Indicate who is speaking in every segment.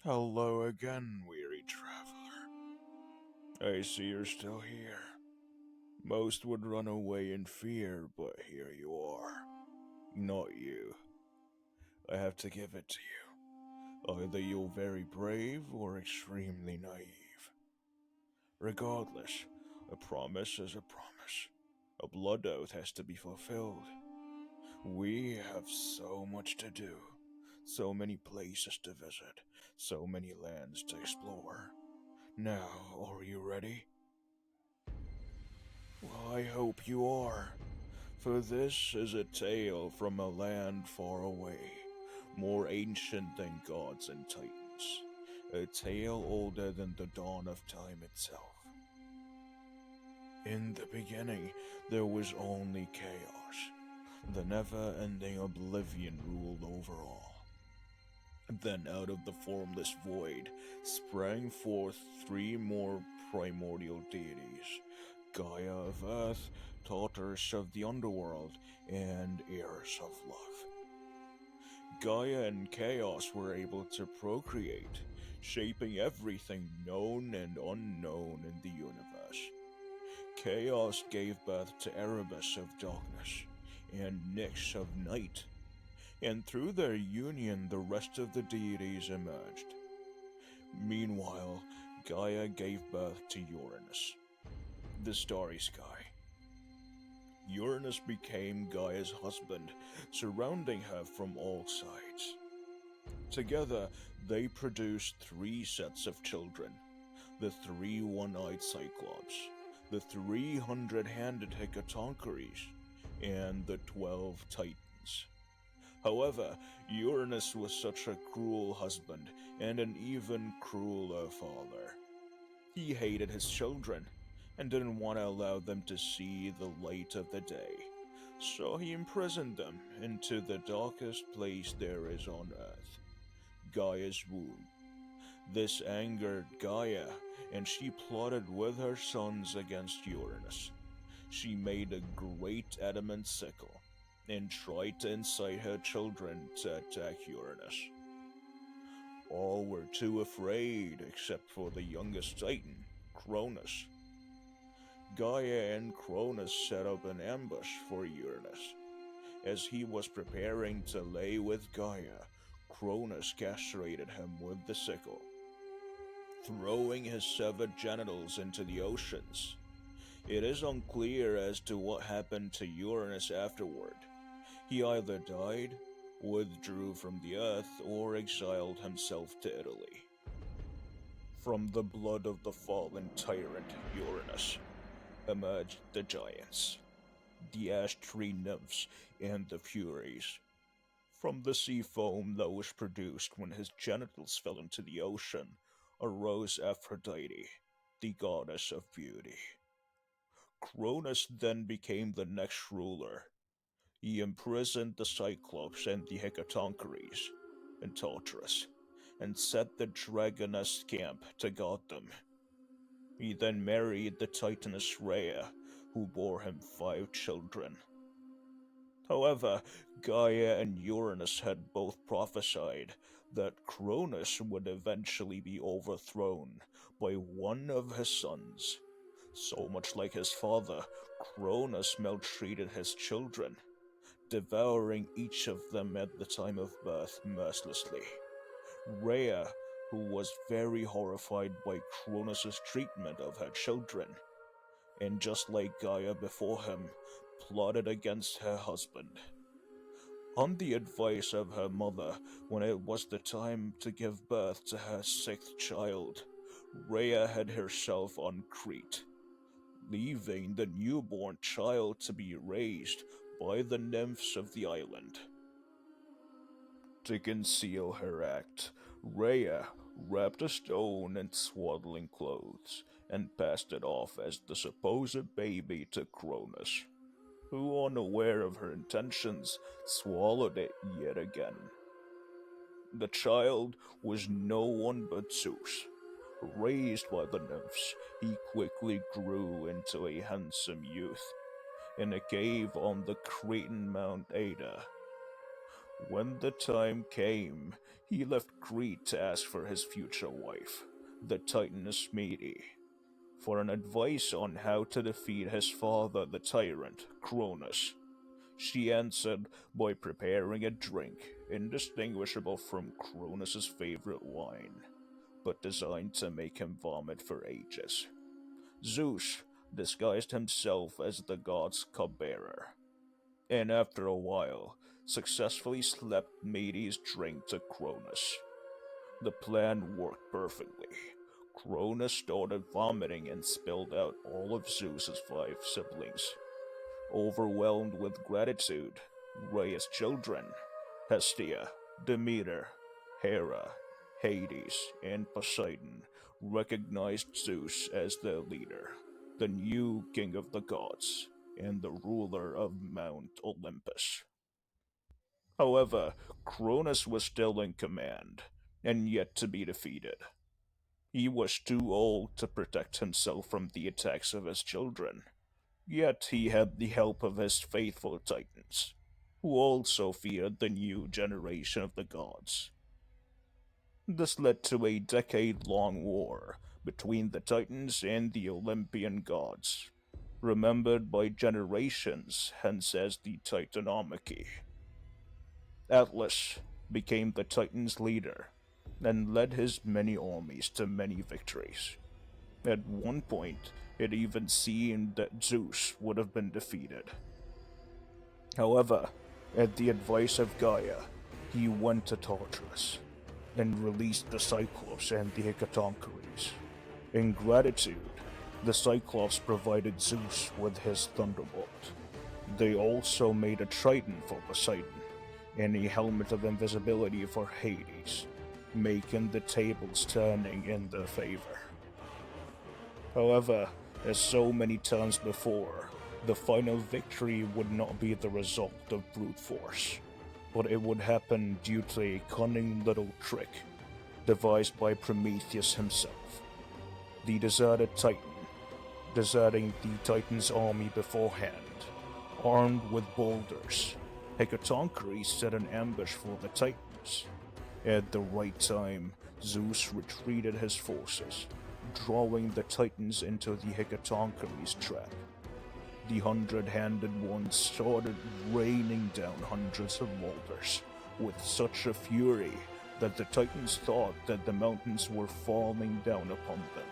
Speaker 1: Hello again, weary traveler. I see you're still here. Most would run away in fear, but here you are. Not you. I have to give it to you. Either you're very brave or extremely naive. Regardless, a promise is a promise. A blood oath has to be fulfilled. We have so much to do, so many places to visit, so many lands to explore. Now, are you ready? Well, I hope you are, for this is a tale from a land far away, more ancient than gods and titans, a tale older than the dawn of time itself. In the beginning, there was only chaos. The never-ending oblivion ruled over all. Then out of the formless void sprang forth three more primordial deities, Gaia of Earth, Daughters of the Underworld, and Heirs of Love. Gaia and Chaos were able to procreate, shaping everything known and unknown in the universe. Chaos gave birth to Erebus of Darkness, and Nyx of Night, and through their union the rest of the deities emerged. Meanwhile, Gaia gave birth to Uranus, the starry sky. Uranus became Gaia's husband, surrounding her from all sides. Together, they produced three sets of children: the three one-eyed Cyclops, the 300-handed Hecatoncheires, and the 12 Titans. However, Uranus was such a cruel husband and an even crueler father. He hated his children and didn't want to allow them to see the light of the day, so he imprisoned them into the darkest place there is on Earth, Gaia's womb. This angered Gaia, and she plotted with her sons against Uranus. She made a great adamant sickle and tried to incite her children to attack Uranus. All were too afraid except for the youngest Titan, Cronus. Gaia and Cronus set up an ambush for Uranus. As he was preparing to lay with Gaia, Cronus castrated him with the sickle, throwing his severed genitals into the oceans. It is unclear as to what happened to Uranus afterward. He either died, withdrew from the earth, or exiled himself to Italy. From the blood of the fallen tyrant Uranus emerged the giants, the ash tree nymphs, and the Furies. From the sea foam that was produced when his genitals fell into the ocean arose Aphrodite, the goddess of beauty. Cronus then became the next ruler. He imprisoned the Cyclops and the Hecatoncheires in Tartarus, and set the Dragoness camp to guard them. He then married the Titaness Rhea, who bore him 5 children. However, Gaia and Uranus had both prophesied that Cronus would eventually be overthrown by one of his sons. So much like his father, Cronus maltreated his children, devouring each of them at the time of birth mercilessly. Rhea, who was very horrified by Cronus' treatment of her children, and just like Gaia before him, plotted against her husband. On the advice of her mother, when it was the time to give birth to her 6th child, Rhea hid herself on Crete, leaving the newborn child to be raised by the nymphs of the island. To conceal her act, Rhea wrapped a stone in swaddling clothes and passed it off as the supposed baby to Cronus, who, unaware of her intentions, swallowed it yet again. The child was no one but Zeus. Raised by the nymphs, he quickly grew into a handsome youth in a cave on the Cretan Mount Ada. When the time came, he left Crete to ask for his future wife, the Titaness Medes, for an advice on how to defeat his father, the tyrant, Cronus. She answered by preparing a drink indistinguishable from Cronus's favorite wine, but designed to make him vomit for ages. Zeus disguised himself as the god's cupbearer, and after a while, successfully slept Medes' drink to Cronus. The plan worked perfectly. Cronus started vomiting and spilled out all of Zeus's 5 siblings. Overwhelmed with gratitude, Rhea's children, Hestia, Demeter, Hera, Hades, and Poseidon, recognized Zeus as their leader, the new king of the gods, and the ruler of Mount Olympus. However, Cronus was still in command, and yet to be defeated. He was too old to protect himself from the attacks of his children. Yet he had the help of his faithful titans, who also feared the new generation of the gods. This led to a decade-long war between the titans and the Olympian gods, remembered by generations hence as the Titanomachy. Atlas became the Titans' leader and led his many armies to many victories. At one point, it even seemed that Zeus would have been defeated. However, at the advice of Gaia, he went to Tartarus and released the Cyclops and the Hecatoncheires. In gratitude, the Cyclops provided Zeus with his thunderbolt. They also made a trident for Poseidon and a helmet of invisibility for Hades, making the tables turning in their favor. However, as so many times before, the final victory would not be the result of brute force, but it would happen due to a cunning little trick devised by Prometheus himself. The deserted Titan, deserting the Titan's army beforehand, armed with boulders, Hecatoncheires set an ambush for the Titans. At the right time, Zeus retreated his forces, drawing the Titans into the Hecatoncheires' trap. The 100-handed ones started raining down hundreds of boulders with such a fury that the Titans thought that the mountains were falling down upon them.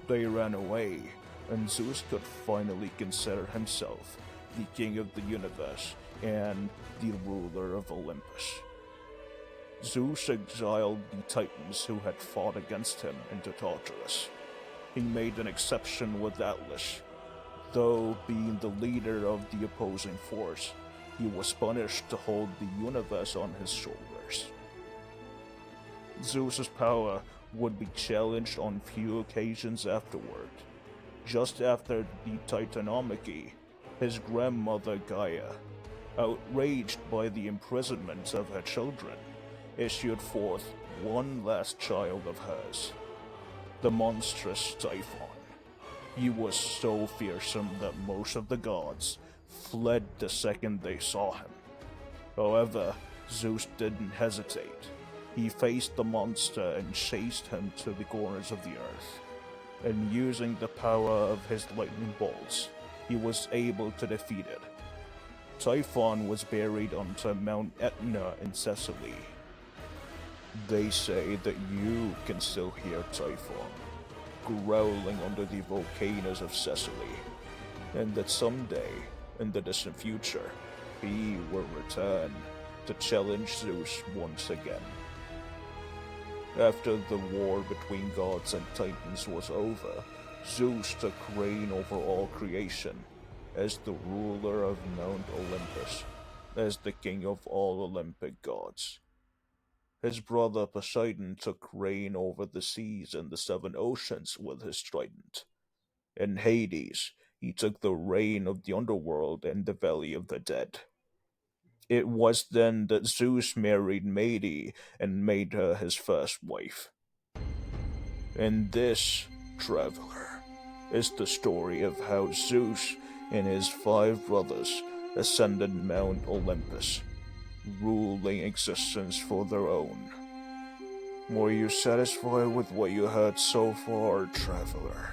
Speaker 1: They ran away, and Zeus could finally consider himself the king of the universe and the ruler of Olympus. Zeus exiled the Titans who had fought against him into Tartarus. He made an exception with Atlas. Though being the leader of the opposing force, he was punished to hold the universe on his shoulders. Zeus's power would be challenged on few occasions afterward. Just after the Titanomachy, his grandmother Gaia, outraged by the imprisonment of her children, issued forth one last child of hers, the monstrous Typhon. He was so fearsome that most of the gods fled the second they saw him. However, Zeus didn't hesitate. He faced the monster and chased him to the corners of the earth. And using the power of his lightning bolts, he was able to defeat it. Typhon was buried onto Mount Etna in Sicily. They say that you can still hear Typhon growling under the volcanoes of Sicily, and that someday, in the distant future, he will return to challenge Zeus once again. After the war between gods and titans was over, Zeus took reign over all creation as the ruler of Mount Olympus, as the king of all Olympic gods. His brother Poseidon took reign over the seas and the 7 oceans with his trident. In Hades, he took the reign of the underworld and the valley of the dead. It was then that Zeus married Medes and made her his first wife. And this, traveler, is the story of how Zeus and his 5 brothers ascended Mount Olympus. ruling existence for their own. Were you satisfied with what you heard so far, traveler?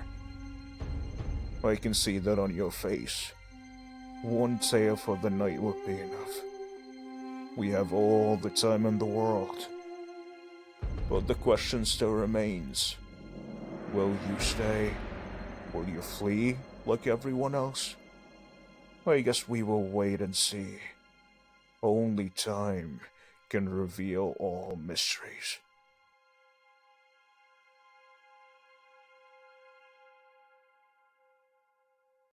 Speaker 1: I can see that on your face. One tale for the night would be enough. We have all the time in the world. But the question still remains. Will you stay? Will you flee like everyone else? I guess we will wait and see. Only time can reveal all mysteries.